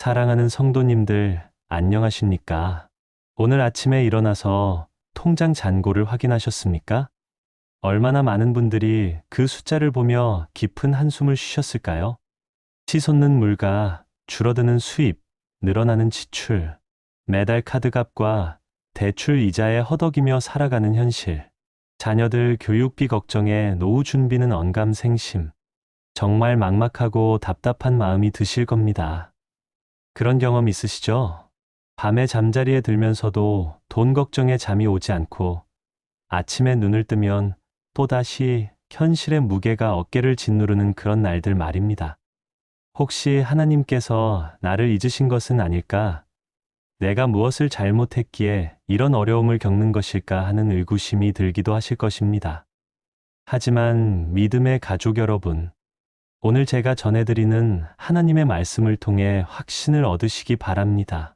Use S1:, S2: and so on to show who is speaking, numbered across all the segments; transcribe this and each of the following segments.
S1: 사랑하는 성도님들, 안녕하십니까? 오늘 아침에 일어나서 통장 잔고를 확인하셨습니까? 얼마나 많은 분들이 그 숫자를 보며 깊은 한숨을 쉬셨을까요? 치솟는 물가, 줄어드는 수입, 늘어나는 지출, 매달 카드값과 대출 이자에 허덕이며 살아가는 현실, 자녀들 교육비 걱정에 노후 준비는 언감생심, 정말 막막하고 답답한 마음이 드실 겁니다. 그런 경험 있으시죠? 밤에 잠자리에 들면서도 돈 걱정에 잠이 오지 않고 아침에 눈을 뜨면 또다시 현실의 무게가 어깨를 짓누르는 그런 날들 말입니다. 혹시 하나님께서 나를 잊으신 것은 아닐까? 내가 무엇을 잘못했기에 이런 어려움을 겪는 것일까 하는 의구심이 들기도 하실 것입니다. 하지만 믿음의 가족 여러분, 오늘 제가 전해드리는 하나님의 말씀을 통해 확신을 얻으시기 바랍니다.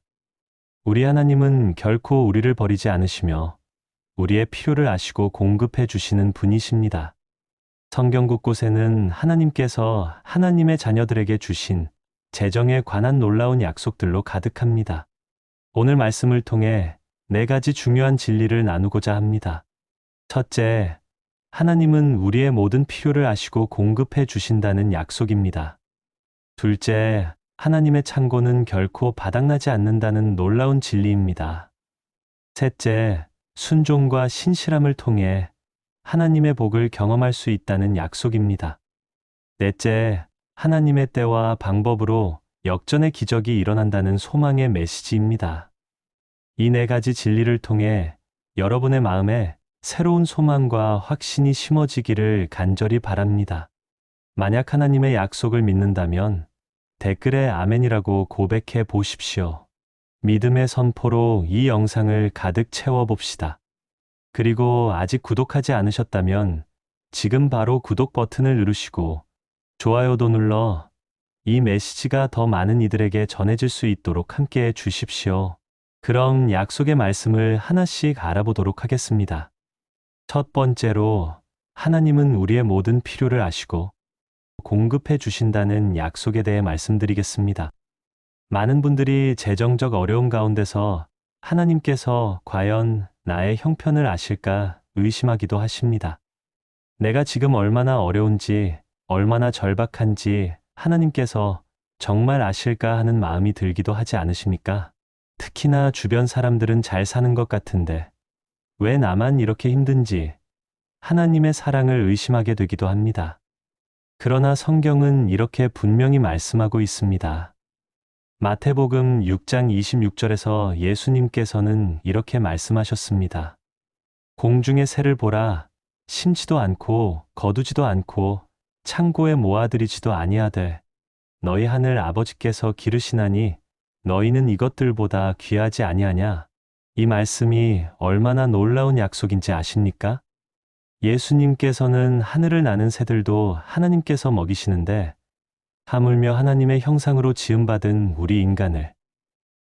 S1: 우리 하나님은 결코 우리를 버리지 않으시며 우리의 필요를 아시고 공급해 주시는 분이십니다. 성경 곳곳에는 하나님께서 하나님의 자녀들에게 주신 재정에 관한 놀라운 약속들로 가득합니다. 오늘 말씀을 통해 4가지 중요한 진리를 나누고자 합니다. 첫째, 하나님은 우리의 모든 필요를 아시고 공급해 주신다는 약속입니다. 둘째, 하나님의 창고는 결코 바닥나지 않는다는 놀라운 진리입니다. 셋째, 순종과 신실함을 통해 하나님의 복을 경험할 수 있다는 약속입니다. 넷째, 하나님의 때와 방법으로 역전의 기적이 일어난다는 소망의 메시지입니다. 이 4가지 진리를 통해 여러분의 마음에 새로운 소망과 확신이 심어지기를 간절히 바랍니다. 만약 하나님의 약속을 믿는다면 댓글에 아멘이라고 고백해 보십시오. 믿음의 선포로 이 영상을 가득 채워봅시다. 그리고 아직 구독하지 않으셨다면 지금 바로 구독 버튼을 누르시고 좋아요도 눌러 이 메시지가 더 많은 이들에게 전해질 수 있도록 함께 해 주십시오. 그럼 약속의 말씀을 하나씩 알아보도록 하겠습니다. 첫 번째로, 하나님은 우리의 모든 필요를 아시고 공급해 주신다는 약속에 대해 말씀드리겠습니다. 많은 분들이 재정적 어려움 가운데서 하나님께서 과연 나의 형편을 아실까 의심하기도 하십니다. 내가 지금 얼마나 어려운지, 얼마나 절박한지 하나님께서 정말 아실까 하는 마음이 들기도 하지 않으십니까? 특히나 주변 사람들은 잘 사는 것 같은데 왜 나만 이렇게 힘든지 하나님의 사랑을 의심하게 되기도 합니다. 그러나 성경은 이렇게 분명히 말씀하고 있습니다. 마태복음 6장 26절에서 예수님께서는 이렇게 말씀하셨습니다. 공중의 새를 보라, 심지도 않고 거두지도 않고 창고에 모아들이지도 아니하되 너희 하늘 아버지께서 기르시나니 너희는 이것들보다 귀하지 아니하냐? 이 말씀이 얼마나 놀라운 약속인지 아십니까? 예수님께서는 하늘을 나는 새들도 하나님께서 먹이시는데 하물며 하나님의 형상으로 지음받은 우리 인간을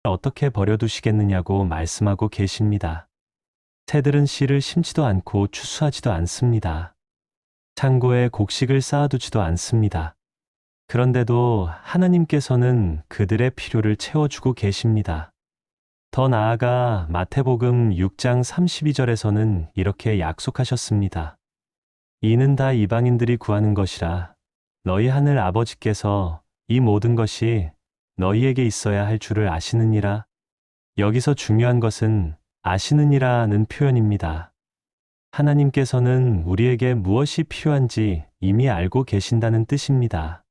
S1: 어떻게 버려두시겠느냐고 말씀하고 계십니다. 새들은 씨를 심지도 않고 추수하지도 않습니다. 창고에 곡식을 쌓아두지도 않습니다. 그런데도 하나님께서는 그들의 필요를 채워주고 계십니다. 더 나아가 마태복음 6장 32절에서는 이렇게 약속하셨습니다. 이는 다 이방인들이 구하는 것이라 너희 하늘 아버지께서 이 모든 것이 너희에게 있어야 할 줄을 아시느니라. 여기서 중요한 것은 아시느니라는 표현입니다. 하나님께서는 우리에게 무엇이 필요한지 이미 알고 계신다는 뜻입니다.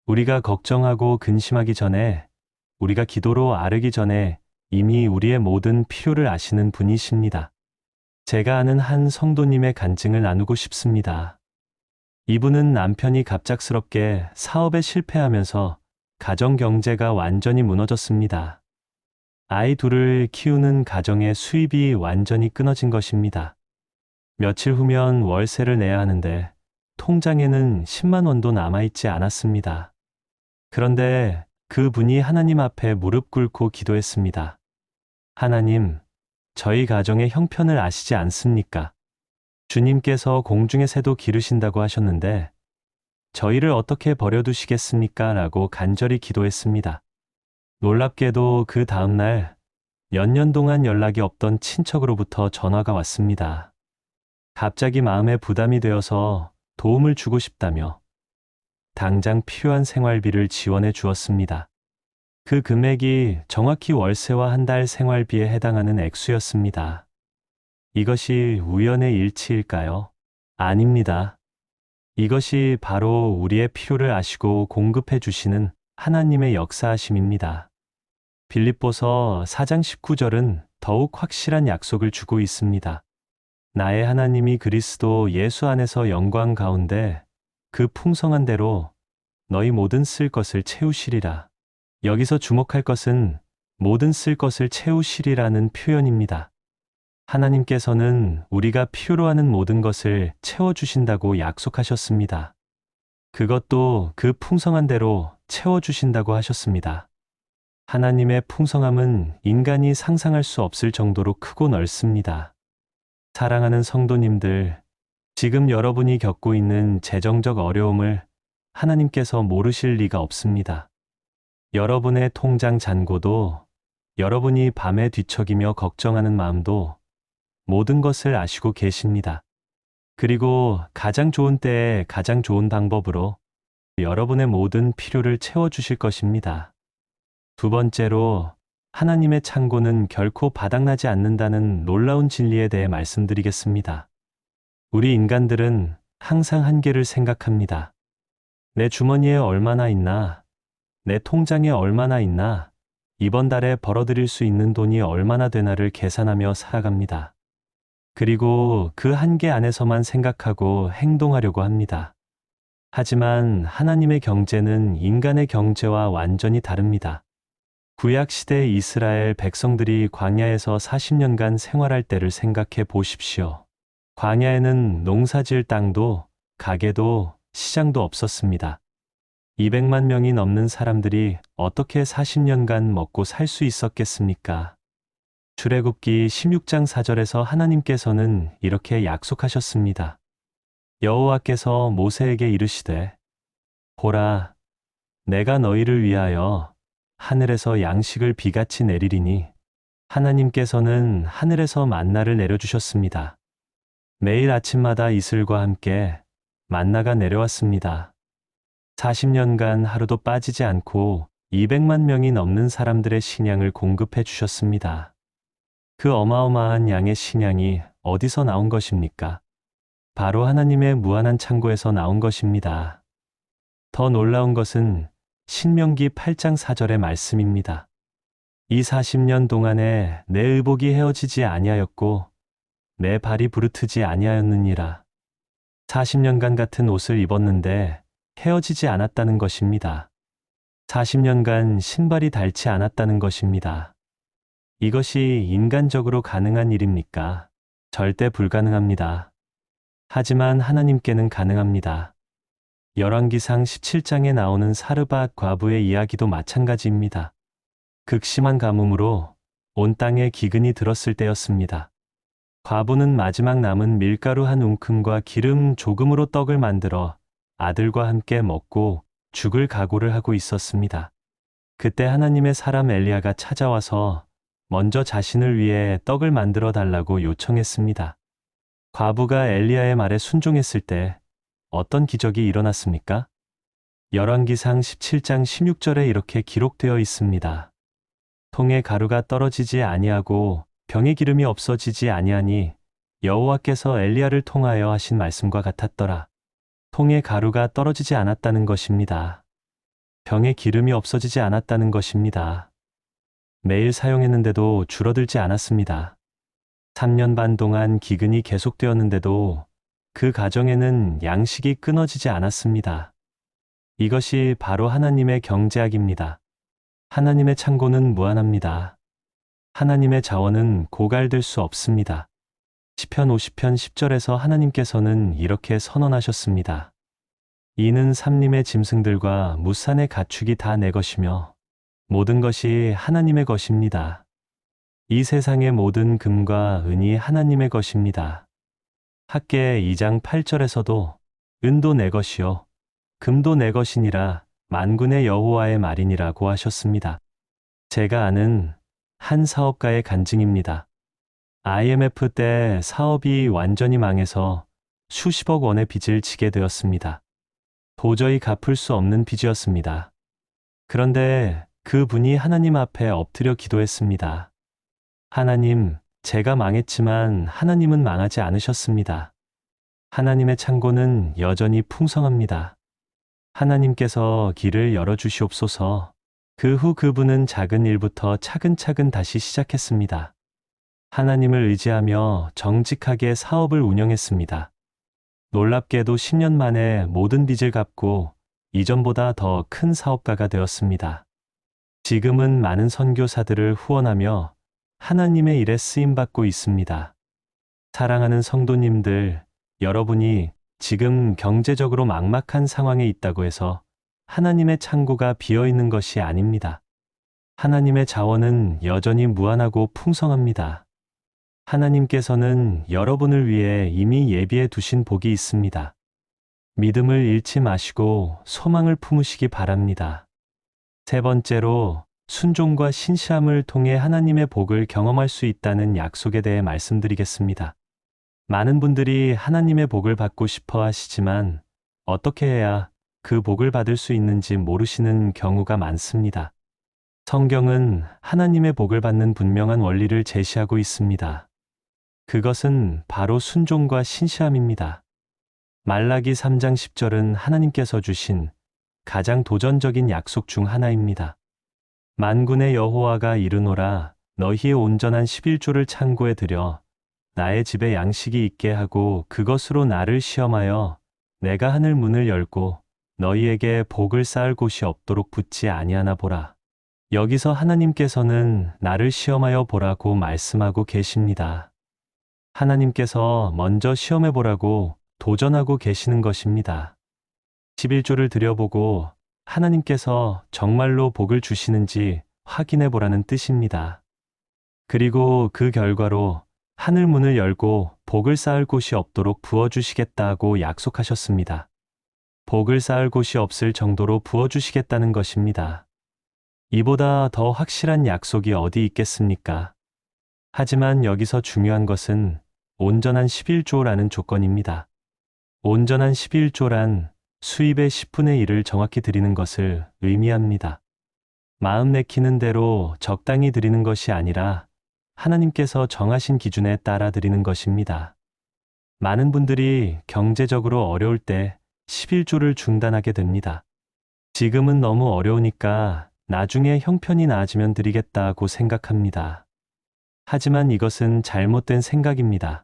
S1: 우리가 걱정하고 근심하기 전에, 우리가 기도로 아르기 전에 이미 우리의 모든 필요를 아시는 분이십니다. 제가 아는 한 성도님의 간증을 나누고 싶습니다. 이분은 남편이 갑작스럽게 사업에 실패하면서 가정 경제가 완전히 무너졌습니다. 아이 둘을 키우는 가정의 수입이 완전히 끊어진 것입니다. 며칠 후면 월세를 내야 하는데 통장에는 10만 원도 남아있지 않았습니다. 그런데 그분이 하나님 앞에 무릎 꿇고 기도했습니다. 하나님, 저희 가정의 형편을 아시지 않습니까? 주님께서 공중의 새도 기르신다고 하셨는데 저희를 어떻게 버려두시겠습니까? 라고 간절히 기도했습니다. 놀랍게도 그 다음날 몇 년 동안 연락이 없던 친척으로부터 전화가 왔습니다. 갑자기 마음에 부담이 되어서 도움을 주고 싶다며 당장 필요한 생활비를 지원해 주었습니다. 그 금액이 정확히 월세와 한 달 생활비에 해당하는 액수였습니다. 이것이 우연의 일치일까요? 아닙니다. 이것이 바로 우리의 필요를 아시고 공급해 주시는 하나님의 역사하심입니다. 빌립보서 4장 19절은 더욱 확실한 약속을 주고 있습니다. 나의 하나님이 그리스도 예수 안에서 영광 가운데 그 풍성한 대로 너희 모든 쓸 것을 채우시리라. 여기서 주목할 것은 모든 쓸 것을 채우시리라는 표현입니다. 하나님께서는 우리가 필요로 하는 모든 것을 채워주신다고 약속하셨습니다. 그것도 그 풍성한 대로 채워주신다고 하셨습니다. 하나님의 풍성함은 인간이 상상할 수 없을 정도로 크고 넓습니다. 사랑하는 성도님들, 지금 여러분이 겪고 있는 재정적 어려움을 하나님께서 모르실 리가 없습니다. 여러분의 통장 잔고도, 여러분이 밤에 뒤척이며 걱정하는 마음도 모든 것을 아시고 계십니다. 그리고 가장 좋은 때에 가장 좋은 방법으로 여러분의 모든 필요를 채워주실 것입니다. 두 번째로, 하나님의 창고는 결코 바닥나지 않는다는 놀라운 진리에 대해 말씀드리겠습니다. 우리 인간들은 항상 한계를 생각합니다. 내 주머니에 얼마나 있나? 내 통장에 얼마나 있나? 이번 달에 벌어들일 수 있는 돈이 얼마나 되나를 계산하며 살아갑니다. 그리고 그 한계 안에서만 생각하고 행동하려고 합니다. 하지만 하나님의 경제는 인간의 경제와 완전히 다릅니다. 구약시대 이스라엘 백성들이 광야에서 40년간 생활할 때를 생각해 보십시오. 광야에는 농사질 땅도 가게도 시장도 없었습니다. 200만 명이 넘는 사람들이 어떻게 40년간 먹고 살 수 있었겠습니까? 출애굽기 16장 4절에서 하나님께서는 이렇게 약속하셨습니다. 여호와께서 모세에게 이르시되 보라, 내가 너희를 위하여 하늘에서 양식을 비같이 내리리니 하나님께서는 하늘에서 만나를 내려주셨습니다. 매일 아침마다 이슬과 함께 만나가 내려왔습니다. 40년간 하루도 빠지지 않고 200만 명이 넘는 사람들의 식량을 공급해 주셨습니다. 그 어마어마한 양의 식량이 어디서 나온 것입니까? 바로 하나님의 무한한 창고에서 나온 것입니다. 더 놀라운 것은 신명기 8장 4절의 말씀입니다. 이 40년 동안에 내 의복이 헤어지지 아니하였고 내 발이 부르트지 아니하였느니라. 40년간 같은 옷을 입었는데 헤어지지 않았다는 것입니다. 40년간 신발이 닳지 않았다는 것입니다. 이것이 인간적으로 가능한 일입니까? 절대 불가능합니다. 하지만 하나님께는 가능합니다. 열왕기상 17장에 나오는 사르밧 과부의 이야기도 마찬가지입니다. 극심한 가뭄으로 온 땅에 기근이 들었을 때였습니다. 과부는 마지막 남은 밀가루 한 움큼과 기름 조금으로 떡을 만들어 아들과 함께 먹고 죽을 각오를 하고 있었습니다. 그때 하나님의 사람 엘리야가 찾아와서 먼저 자신을 위해 떡을 만들어 달라고 요청했습니다. 과부가 엘리야의 말에 순종했을 때 어떤 기적이 일어났습니까? 열왕기상 17장 16절에 이렇게 기록되어 있습니다. 통에 가루가 떨어지지 아니하고 병에 기름이 없어지지 아니하니 여호와께서 엘리야를 통하여 하신 말씀과 같았더라. 통에 가루가 떨어지지 않았다는 것입니다. 병에 기름이 없어지지 않았다는 것입니다. 매일 사용했는데도 줄어들지 않았습니다. 3년 반 동안 기근이 계속되었는데도 그 가정에는 양식이 끊어지지 않았습니다. 이것이 바로 하나님의 경제학입니다. 하나님의 창고는 무한합니다. 하나님의 자원은 고갈될 수 없습니다. 시편 50편 10절에서 하나님께서는 이렇게 선언하셨습니다. 이는 삼림의 짐승들과 무산의 가축이 다 내 것이며 모든 것이 하나님의 것입니다. 이 세상의 모든 금과 은이 하나님의 것입니다. 학개 2장 8절에서도 은도 내 것이요 금도 내 것이니라 만군의 여호와의 말이니라고 하셨습니다. 제가 아는 한 사업가의 간증입니다. IMF 때 사업이 완전히 망해서 수십억 원의 빚을 지게 되었습니다. 도저히 갚을 수 없는 빚이었습니다. 그런데 그분이 하나님 앞에 엎드려 기도했습니다. 하나님, 제가 망했지만 하나님은 망하지 않으셨습니다. 하나님의 창고는 여전히 풍성합니다. 하나님께서 길을 열어주시옵소서. 그 후 그분은 작은 일부터 차근차근 다시 시작했습니다. 하나님을 의지하며 정직하게 사업을 운영했습니다. 놀랍게도 10년 만에 모든 빚을 갚고 이전보다 더 큰 사업가가 되었습니다. 지금은 많은 선교사들을 후원하며 하나님의 일에 쓰임받고 있습니다. 사랑하는 성도님들, 여러분이 지금 경제적으로 막막한 상황에 있다고 해서 하나님의 창고가 비어 있는 것이 아닙니다. 하나님의 자원은 여전히 무한하고 풍성합니다. 하나님께서는 여러분을 위해 이미 예비해 두신 복이 있습니다. 믿음을 잃지 마시고 소망을 품으시기 바랍니다. 세 번째로, 순종과 신실함을 통해 하나님의 복을 경험할 수 있다는 약속에 대해 말씀드리겠습니다. 많은 분들이 하나님의 복을 받고 싶어 하시지만 어떻게 해야 그 복을 받을 수 있는지 모르시는 경우가 많습니다. 성경은 하나님의 복을 받는 분명한 원리를 제시하고 있습니다. 그것은 바로 순종과 신실함입니다. 말라기 3장 10절은 하나님께서 주신 가장 도전적인 약속 중 하나입니다. 만군의 여호와가 이르노라, 너희의 온전한 11조를 창고에 들여 나의 집에 양식이 있게 하고 그것으로 나를 시험하여 내가 하늘 문을 열고 너희에게 복을 쌓을 곳이 없도록 붙지 아니하나 보라. 여기서 하나님께서는 나를 시험하여 보라고 말씀하고 계십니다. 하나님께서 먼저 시험해 보라고 도전하고 계시는 것입니다. 11조를 들여보고 하나님께서 정말로 복을 주시는지 확인해 보라는 뜻입니다. 그리고 그 결과로 하늘 문을 열고 복을 쌓을 곳이 없도록 부어주시겠다고 약속하셨습니다. 복을 쌓을 곳이 없을 정도로 부어주시겠다는 것입니다. 이보다 더 확실한 약속이 어디 있겠습니까? 하지만 여기서 중요한 것은 온전한 11조라는 조건입니다. 온전한 11조란 수입의 10분의 1을 정확히 드리는 것을 의미합니다. 마음 내키는 대로 적당히 드리는 것이 아니라 하나님께서 정하신 기준에 따라 드리는 것입니다. 많은 분들이 경제적으로 어려울 때 11조를 중단하게 됩니다. 지금은 너무 어려우니까 나중에 형편이 나아지면 드리겠다고 생각합니다. 하지만 이것은 잘못된 생각입니다.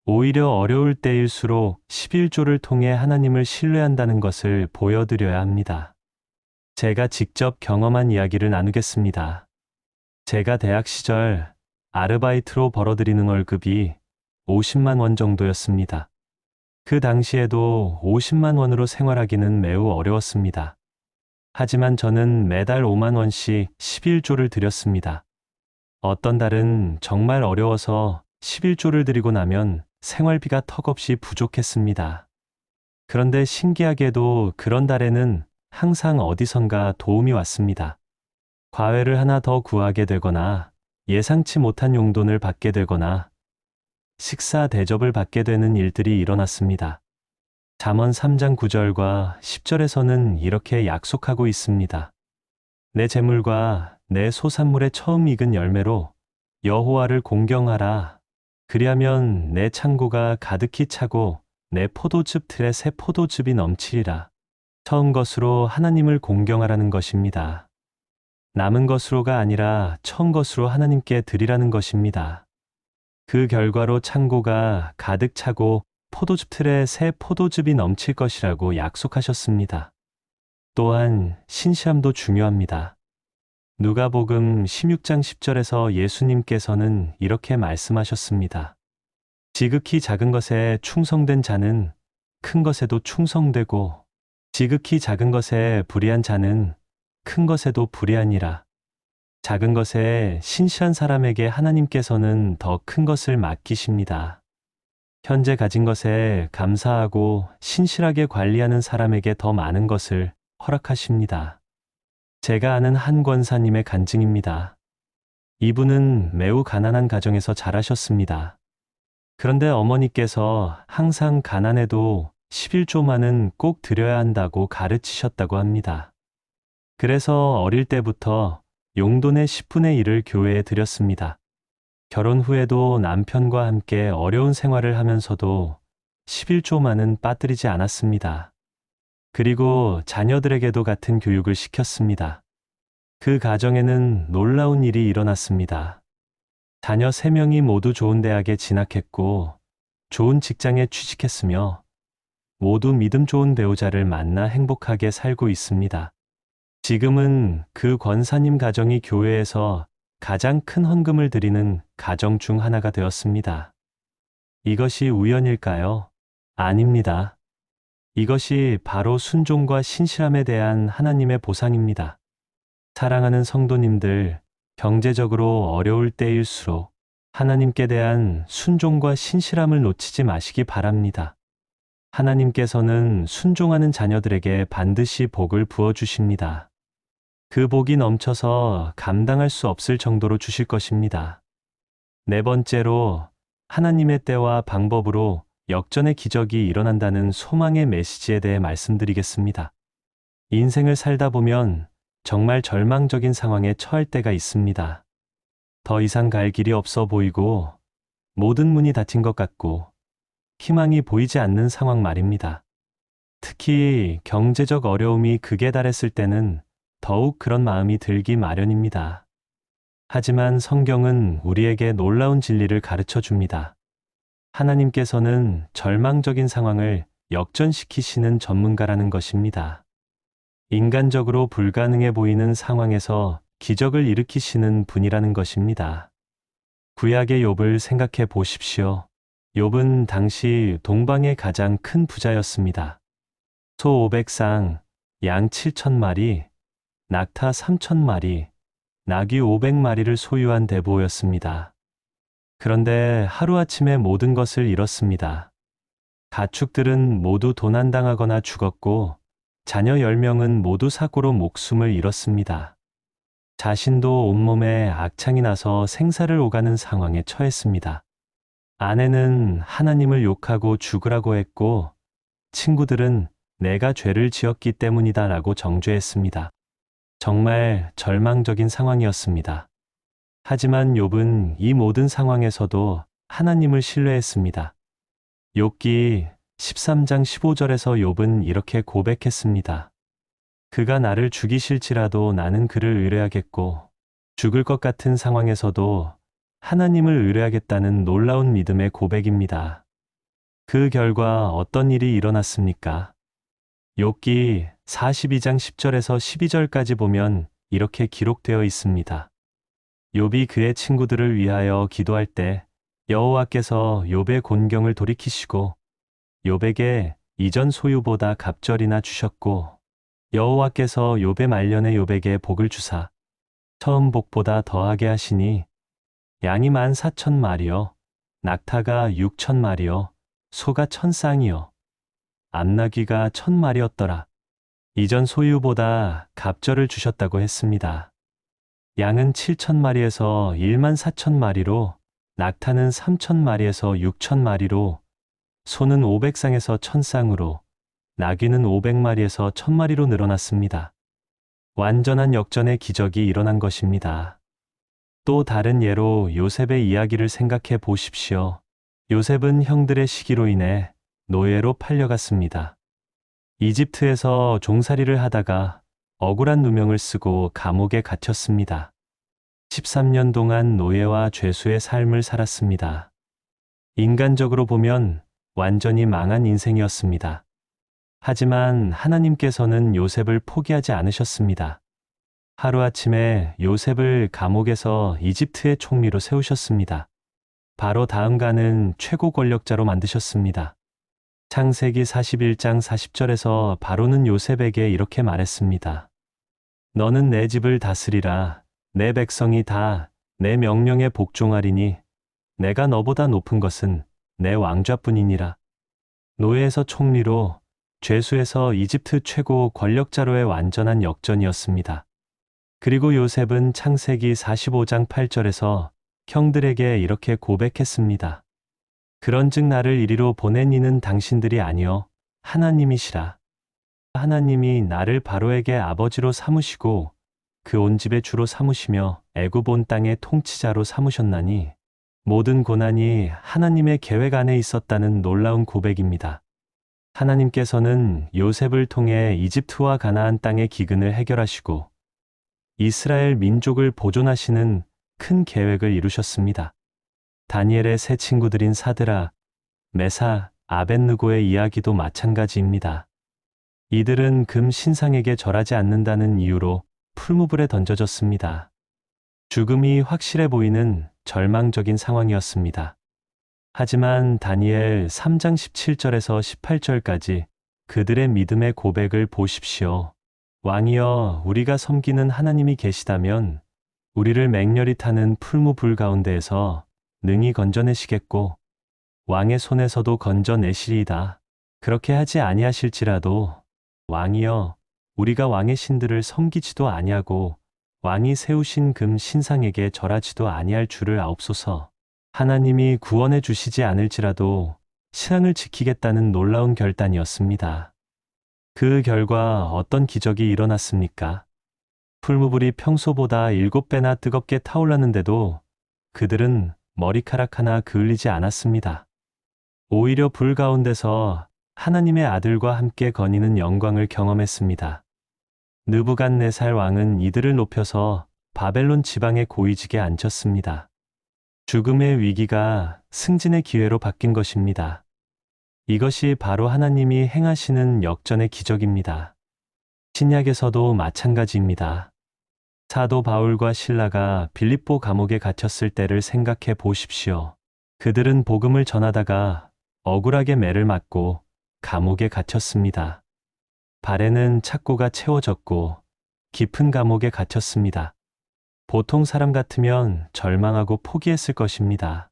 S1: 오히려 어려울 때일수록 11조를 통해 하나님을 신뢰한다는 것을 보여드려야 합니다. 제가 직접 경험한 이야기를 나누겠습니다. 제가 대학 시절 아르바이트로 벌어들이는 월급이 50만 원 정도였습니다. 그 당시에도 50만 원으로 생활하기는 매우 어려웠습니다. 하지만 저는 매달 5만 원씩 11조를 드렸습니다. 어떤 달은 정말 어려워서 11조를 드리고 나면 생활비가 턱없이 부족했습니다. 그런데 신기하게도 그런 달에는 항상 어디선가 도움이 왔습니다. 과외를 하나 더 구하게 되거나 예상치 못한 용돈을 받게 되거나 식사 대접을 받게 되는 일들이 일어났습니다. 잠언 3장 9절과 10절에서는 이렇게 약속하고 있습니다. 내 재물과 내 소산물의 처음 익은 열매로 여호와를 공경하라. 그리하면 내 창고가 가득히 차고 내 포도즙 틀에 새 포도즙이 넘치리라. 처음 것으로 하나님을 공경하라는 것입니다. 남은 것으로가 아니라 처음 것으로 하나님께 드리라는 것입니다. 그 결과로 창고가 가득 차고 포도즙 틀에 새 포도즙이 넘칠 것이라고 약속하셨습니다. 또한 신실함도 중요합니다. 누가복음 16장 10절에서 예수님께서는 이렇게 말씀하셨습니다. 지극히 작은 것에 충성된 자는 큰 것에도 충성되고 지극히 작은 것에 불의한 자는 큰 것에도 불의하니라. 작은 것에 신실한 사람에게 하나님께서는 더 큰 것을 맡기십니다. 현재 가진 것에 감사하고 신실하게 관리하는 사람에게 더 많은 것을 허락하십니다. 제가 아는 한 권사님의 간증입니다. 이분은 매우 가난한 가정에서 자라셨습니다. 그런데 어머니께서 항상 가난해도 11조만은 꼭 드려야 한다고 가르치셨다고 합니다. 그래서 어릴 때부터 용돈의 10분의 1을 교회에 드렸습니다. 결혼 후에도 남편과 함께 어려운 생활을 하면서도 11조만은 빠뜨리지 않았습니다. 그리고 자녀들에게도 같은 교육을 시켰습니다. 그 가정에는 놀라운 일이 일어났습니다. 자녀 3명이 모두 좋은 대학에 진학했고 좋은 직장에 취직했으며 모두 믿음 좋은 배우자를 만나 행복하게 살고 있습니다. 지금은 그 권사님 가정이 교회에서 가장 큰 헌금을 드리는 가정 중 하나가 되었습니다. 이것이 우연일까요? 아닙니다. 이것이 바로 순종과 신실함에 대한 하나님의 보상입니다. 사랑하는 성도님들, 경제적으로 어려울 때일수록 하나님께 대한 순종과 신실함을 놓치지 마시기 바랍니다. 하나님께서는 순종하는 자녀들에게 반드시 복을 부어주십니다. 그 복이 넘쳐서 감당할 수 없을 정도로 주실 것입니다. 네 번째로, 하나님의 때와 방법으로 역전의 기적이 일어난다는 소망의 메시지에 대해 말씀드리겠습니다. 인생을 살다 보면 정말 절망적인 상황에 처할 때가 있습니다. 더 이상 갈 길이 없어 보이고 모든 문이 닫힌 것 같고 희망이 보이지 않는 상황 말입니다. 특히 경제적 어려움이 극에 달했을 때는 더욱 그런 마음이 들기 마련입니다. 하지만 성경은 우리에게 놀라운 진리를 가르쳐 줍니다. 하나님께서는 절망적인 상황을 역전시키시는 전문가라는 것입니다. 인간적으로 불가능해 보이는 상황에서 기적을 일으키시는 분이라는 것입니다. 구약의 욥을 생각해 보십시오. 욥은 당시 동방의 가장 큰 부자였습니다. 소 500상, 양 7,000마리, 낙타 3,000마리, 나귀 500마리를 소유한 대부호였습니다. 그런데 하루아침에 모든 것을 잃었습니다. 가축들은 모두 도난당하거나 죽었고 자녀 10명은 모두 사고로 목숨을 잃었습니다. 자신도 온몸에 악창이 나서 생사를 오가는 상황에 처했습니다. 아내는 하나님을 욕하고 죽으라고 했고 친구들은 내가 죄를 지었기 때문이다 라고 정죄했습니다. 정말 절망적인 상황이었습니다. 하지만 욥은 이 모든 상황에서도 하나님을 신뢰했습니다. 욥기 13장 15절에서 욥은 이렇게 고백했습니다. 그가 나를 죽이실지라도 나는 그를 의뢰하겠고 죽을 것 같은 상황에서도 하나님을 의뢰하겠다는 놀라운 믿음의 고백입니다. 그 결과 어떤 일이 일어났습니까? 욥기 42장 10절에서 12절까지 보면 이렇게 기록되어 있습니다. 욥이 그의 친구들을 위하여 기도할 때 여호와께서 욥의 곤경을 돌이키시고 욥에게 이전 소유보다 갑절이나 주셨고 여호와께서 욥의 말년에 욥에게 복을 주사 처음 복보다 더하게 하시니 양이 14,000마리요 낙타가 6,000마리요 소가 1,000쌍이요 암나귀가 1,000마리였더라. 이전 소유보다 갑절을 주셨다고 했습니다. 양은 7,000마리에서 14,000마리로 낙타는 3,000마리에서 6,000마리로 소는 500쌍에서 1,000쌍으로 나귀는 500마리에서 1,000마리로 늘어났습니다. 완전한 역전의 기적이 일어난 것입니다. 또 다른 예로 요셉의 이야기를 생각해 보십시오. 요셉은 형들의 시기로 인해 노예로 팔려갔습니다. 이집트에서 종살이를 하다가 억울한 누명을 쓰고 감옥에 갇혔습니다. 13년 동안 노예와 죄수의 삶을 살았습니다. 인간적으로 보면 완전히 망한 인생이었습니다. 하지만 하나님께서는 요셉을 포기하지 않으셨습니다. 하루아침에 요셉을 감옥에서 이집트의 총리로 세우셨습니다. 바로 다음가는 최고 권력자로 만드셨습니다. 창세기 41장 40절에서 바로는 요셉에게 이렇게 말했습니다. 너는 내 집을 다스리라. 내 백성이 다 내 명령에 복종하리니 내가 너보다 높은 것은 내 왕좌뿐이니라. 노예에서 총리로, 죄수에서 이집트 최고 권력자로의 완전한 역전이었습니다. 그리고 요셉은 창세기 45장 8절에서 형들에게 이렇게 고백했습니다. 그런즉 나를 이리로 보낸 이는 당신들이 아니요 하나님이시라. 하나님이 나를 바로에게 아버지로 삼으시고 그 온 집의 주로 삼으시며 애굽 온 땅의 통치자로 삼으셨나니 모든 고난이 하나님의 계획 안에 있었다는 놀라운 고백입니다. 하나님께서는 요셉을 통해 이집트와 가나안 땅의 기근을 해결하시고 이스라엘 민족을 보존하시는 큰 계획을 이루셨습니다. 다니엘의 세 친구들인 사드락, 메사, 아벳느고의 이야기도 마찬가지입니다. 이들은 금 신상에게 절하지 않는다는 이유로 풀무불에 던져졌습니다. 죽음이 확실해 보이는 절망적인 상황이었습니다. 하지만 다니엘 3장 17절에서 18절까지 그들의 믿음의 고백을 보십시오. 왕이여, 우리가 섬기는 하나님이 계시다면 우리를 맹렬히 타는 풀무불 가운데에서 능히 건져내시겠고 왕의 손에서도 건져내시리이다. 그렇게 하지 아니하실지라도 왕이여, 우리가 왕의 신들을 섬기지도 아니하고 왕이 세우신 금 신상에게 절하지도 아니할 줄을 아옵소서. 하나님이 구원해 주시지 않을지라도 신앙을 지키겠다는 놀라운 결단이었습니다. 그 결과 어떤 기적이 일어났습니까? 풀무불이 평소보다 7배나 뜨겁게 타올랐는데도 그들은 머리카락 하나 그을리지 않았습니다. 오히려 불 가운데서 하나님의 아들과 함께 거니는 영광을 경험했습니다. 느부갓네살 왕은 이들을 높여서 바벨론 지방의 고위직에 앉혔습니다. 죽음의 위기가 승진의 기회로 바뀐 것입니다. 이것이 바로 하나님이 행하시는 역전의 기적입니다. 신약에서도 마찬가지입니다. 사도 바울과 실라가 빌립보 감옥에 갇혔을 때를 생각해 보십시오. 그들은 복음을 전하다가 억울하게 매를 맞고 감옥에 갇혔습니다. 발에는 착고가 채워졌고 깊은 감옥에 갇혔습니다. 보통 사람 같으면 절망하고 포기했을 것입니다.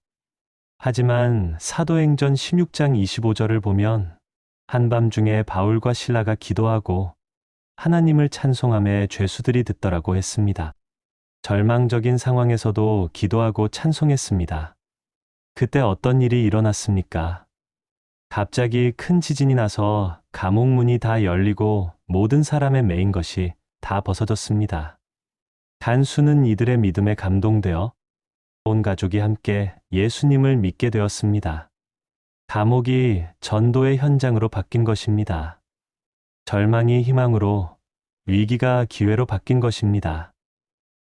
S1: 하지만 사도행전 16장 25절을 보면 한밤중에 바울과 실라가 기도하고 하나님을 찬송하며 죄수들이 듣더라고 했습니다. 절망적인 상황에서도 기도하고 찬송했습니다. 그때 어떤 일이 일어났습니까? 갑자기 큰 지진이 나서 감옥 문이 다 열리고 모든 사람의 매인 것이 다 벗어졌습니다. 간수는 이들의 믿음에 감동되어 온 가족이 함께 예수님을 믿게 되었습니다. 감옥이 전도의 현장으로 바뀐 것입니다. 절망이 희망으로, 위기가 기회로 바뀐 것입니다.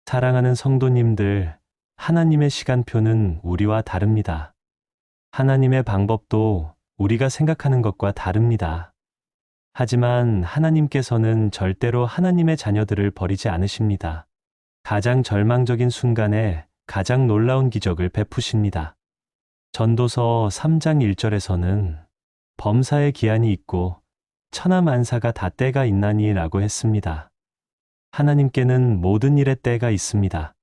S1: 사랑하는 성도님들, 하나님의 시간표는 우리와 다릅니다. 하나님의 방법도 우리가 생각하는 것과 다릅니다. 하지만 하나님께서는 절대로 하나님의 자녀들을 버리지 않으십니다. 가장 절망적인 순간에 가장 놀라운 기적을 베푸십니다. 전도서 3장 1절에서는 범사의 기한이 있고 천하만사가 다 때가 있나니 라고 했습니다. 하나님께는 모든 일의 때가 있습니다.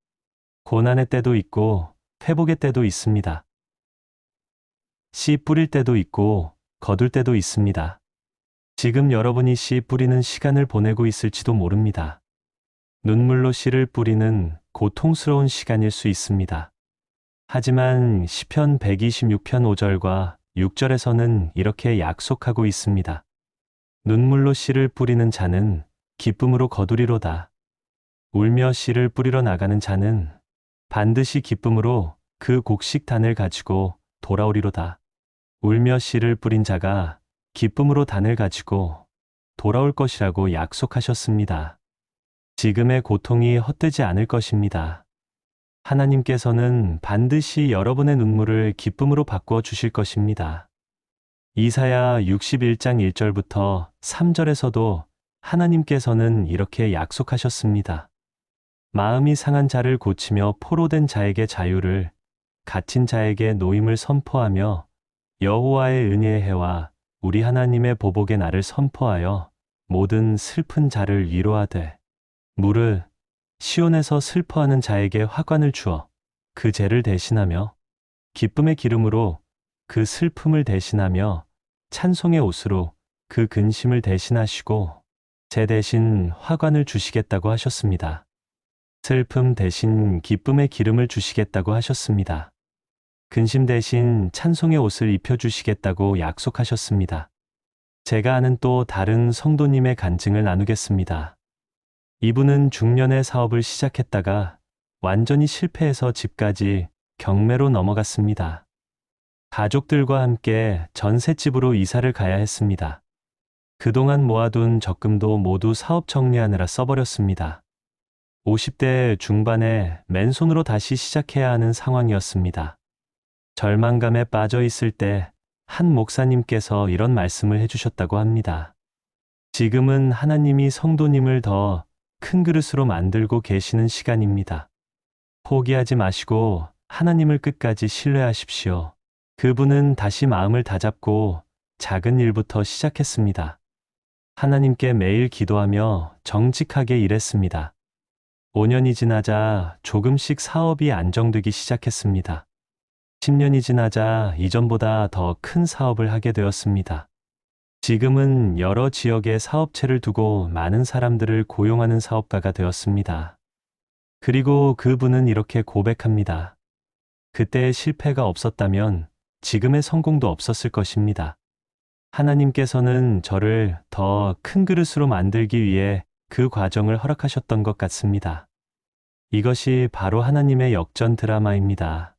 S1: 고난의 때도 있고 회복의 때도 있습니다. 씨 뿌릴 때도 있고 거둘 때도 있습니다. 지금 여러분이 씨 뿌리는 시간을 보내고 있을지도 모릅니다. 눈물로 씨를 뿌리는 고통스러운 시간일 수 있습니다. 하지만 시편 126편 5절과 6절에서는 이렇게 약속하고 있습니다. 눈물로 씨를 뿌리는 자는 기쁨으로 거두리로다. 울며 씨를 뿌리러 나가는 자는 반드시 기쁨으로 그 곡식단을 가지고 돌아오리로다. 울며 씨를 뿌린 자가 기쁨으로 단을 가지고 돌아올 것이라고 약속하셨습니다. 지금의 고통이 헛되지 않을 것입니다. 하나님께서는 반드시 여러분의 눈물을 기쁨으로 바꾸어 주실 것입니다. 이사야 61장 1절부터 3절에서도 하나님께서는 이렇게 약속하셨습니다. 마음이 상한 자를 고치며 포로된 자에게 자유를, 갇힌 자에게 노임을 선포하며 여호와의 은혜의 해와 우리 하나님의 보복의 날을 선포하여 모든 슬픈 자를 위로하되 무릇 시온에서 슬퍼하는 자에게 화관을 주어 그 죄를 대신하며 기쁨의 기름으로 그 슬픔을 대신하며 찬송의 옷으로 그 근심을 대신하시고 제 대신 화관을 주시겠다고 하셨습니다. 슬픔 대신 기쁨의 기름을 주시겠다고 하셨습니다. 근심 대신 찬송의 옷을 입혀주시겠다고 약속하셨습니다. 제가 아는 또 다른 성도님의 간증을 나누겠습니다. 이분은 중년에 사업을 시작했다가 완전히 실패해서 집까지 경매로 넘어갔습니다. 가족들과 함께 전셋집으로 이사를 가야 했습니다. 그동안 모아둔 적금도 모두 사업 정리하느라 써버렸습니다. 50대 중반에 맨손으로 다시 시작해야 하는 상황이었습니다. 절망감에 빠져 있을 때 한 목사님께서 이런 말씀을 해주셨다고 합니다. 지금은 하나님이 성도님을 더 큰 그릇으로 만들고 계시는 시간입니다. 포기하지 마시고 하나님을 끝까지 신뢰하십시오. 그분은 다시 마음을 다잡고 작은 일부터 시작했습니다. 하나님께 매일 기도하며 정직하게 일했습니다. 5년이 지나자 조금씩 사업이 안정되기 시작했습니다. 10년이 지나자 이전보다 더 큰 사업을 하게 되었습니다. 지금은 여러 지역에 사업체를 두고 많은 사람들을 고용하는 사업가가 되었습니다. 그리고 그분은 이렇게 고백합니다. 그때의 실패가 없었다면 지금의 성공도 없었을 것입니다. 하나님께서는 저를 더 큰 그릇으로 만들기 위해 그 과정을 허락하셨던 것 같습니다. 이것이 바로 하나님의 역전 드라마입니다.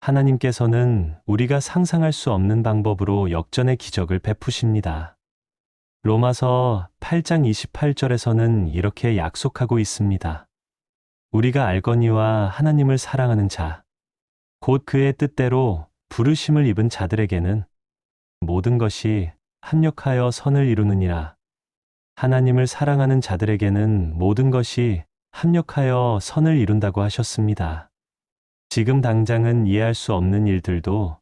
S1: 하나님께서는 우리가 상상할 수 없는 방법으로 역전의 기적을 베푸십니다. 로마서 8장 28절에서는 이렇게 약속하고 있습니다. 우리가 알거니와 하나님을 사랑하는 자, 곧 그의 뜻대로 부르심을 입은 자들에게는 모든 것이 합력하여 선을 이루느니라. 하나님을 사랑하는 자들에게는 모든 것이 합력하여 선을 이룬다고 하셨습니다. 지금 당장은 이해할 수 없는 일들도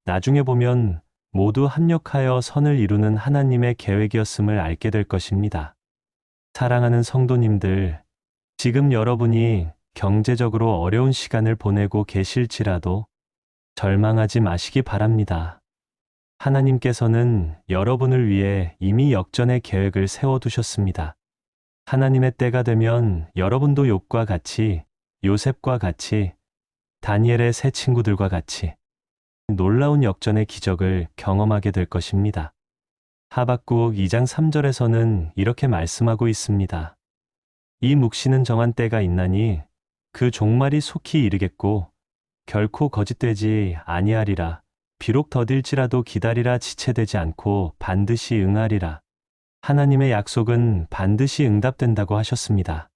S1: 나중에 보면 모두 합력하여 선을 이루는 하나님의 계획이었음을 알게 될 것입니다. 사랑하는 성도님들, 지금 여러분이 경제적으로 어려운 시간을 보내고 계실지라도 절망하지 마시기 바랍니다. 하나님께서는 여러분을 위해 이미 역전의 계획을 세워두셨습니다. 하나님의 때가 되면 여러분도 욥과 같이, 요셉과 같이, 다니엘의 세 친구들과 같이 놀라운 역전의 기적을 경험하게 될 것입니다. 하박국 2장 3절에서는 이렇게 말씀하고 있습니다. 이 묵시는 정한 때가 있나니 그 종말이 속히 이르겠고 결코 거짓되지 아니하리라. 비록 더딜지라도 기다리라. 지체되지 않고 반드시 응하리라. 하나님의 약속은 반드시 응답된다고 하셨습니다.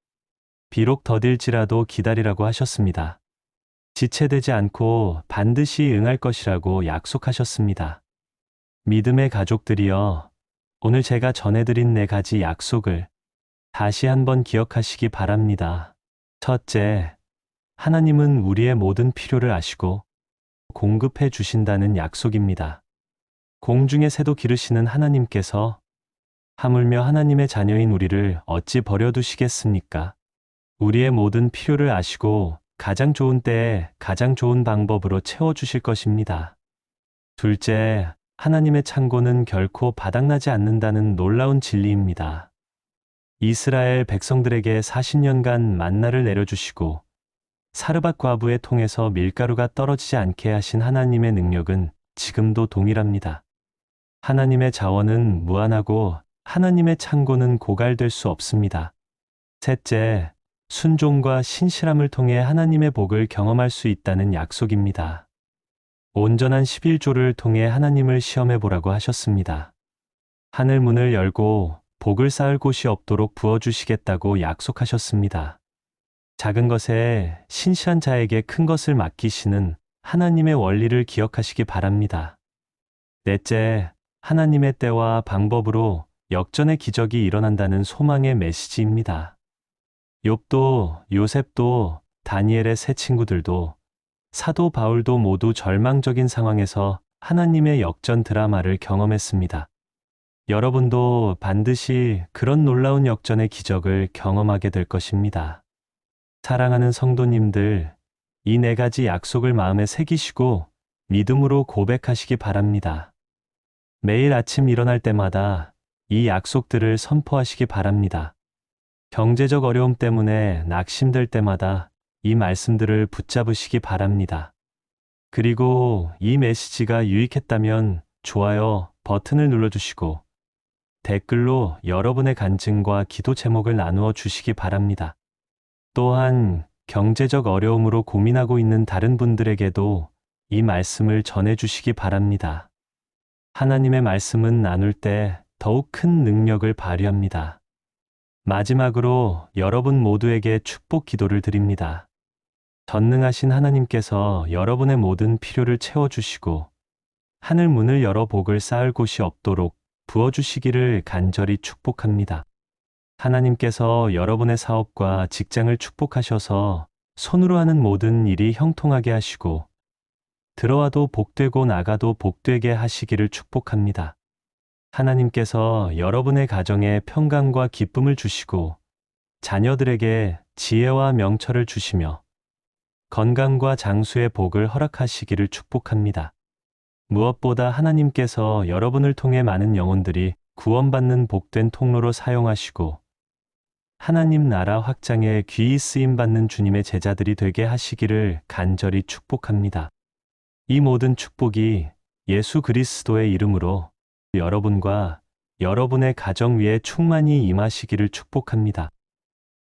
S1: 비록 더딜지라도 기다리라고 하셨습니다. 지체되지 않고 반드시 응할 것이라고 약속하셨습니다. 믿음의 가족들이여, 오늘 제가 전해드린 4가지 약속을 다시 한번 기억하시기 바랍니다. 첫째, 하나님은 우리의 모든 필요를 아시고 공급해 주신다는 약속입니다. 공중의 새도 기르시는 하나님께서 하물며 하나님의 자녀인 우리를 어찌 버려두시겠습니까? 우리의 모든 필요를 아시고 가장 좋은 때에 가장 좋은 방법으로 채워주실 것입니다. 둘째, 하나님의 창고는 결코 바닥나지 않는다는 놀라운 진리입니다. 이스라엘 백성들에게 40년간 만나를 내려주시고 사르밧 과부의 통에서 밀가루가 떨어지지 않게 하신 하나님의 능력은 지금도 동일합니다. 하나님의 자원은 무한하고 하나님의 창고는 고갈될 수 없습니다. 셋째, 순종과 신실함을 통해 하나님의 복을 경험할 수 있다는 약속입니다. 온전한 11조를 통해 하나님을 시험해 보라고 하셨습니다. 하늘 문을 열고 복을 쌓을 곳이 없도록 부어주시겠다고 약속하셨습니다. 작은 것에 신실한 자에게 큰 것을 맡기시는 하나님의 원리를 기억하시기 바랍니다. 넷째, 하나님의 때와 방법으로 역전의 기적이 일어난다는 소망의 메시지입니다. 욥도, 요셉도, 다니엘의 세 친구들도, 사도 바울도 모두 절망적인 상황에서 하나님의 역전 드라마를 경험했습니다. 여러분도 반드시 그런 놀라운 역전의 기적을 경험하게 될 것입니다. 사랑하는 성도님들, 이 4가지 약속을 마음에 새기시고 믿음으로 고백하시기 바랍니다. 매일 아침 일어날 때마다 이 약속들을 선포하시기 바랍니다. 경제적 어려움 때문에 낙심될 때마다 이 말씀들을 붙잡으시기 바랍니다. 그리고 이 메시지가 유익했다면 좋아요 버튼을 눌러주시고 댓글로 여러분의 간증과 기도 제목을 나누어 주시기 바랍니다. 또한 경제적 어려움으로 고민하고 있는 다른 분들에게도 이 말씀을 전해 주시기 바랍니다. 하나님의 말씀은 나눌 때 더욱 큰 능력을 발휘합니다. 마지막으로 여러분 모두에게 축복 기도를 드립니다. 전능하신 하나님께서 여러분의 모든 필요를 채워주시고 하늘 문을 열어 복을 쌓을 곳이 없도록 부어주시기를 간절히 축복합니다. 하나님께서 여러분의 사업과 직장을 축복하셔서 손으로 하는 모든 일이 형통하게 하시고 들어와도 복되고 나가도 복되게 하시기를 축복합니다. 하나님께서 여러분의 가정에 평강과 기쁨을 주시고 자녀들에게 지혜와 명철을 주시며 건강과 장수의 복을 허락하시기를 축복합니다. 무엇보다 하나님께서 여러분을 통해 많은 영혼들이 구원받는 복된 통로로 사용하시고 하나님 나라 확장에 귀히 쓰임받는 주님의 제자들이 되게 하시기를 간절히 축복합니다. 이 모든 축복이 예수 그리스도의 이름으로 여러분과 여러분의 가정 위에 충만히 임하시기를 축복합니다.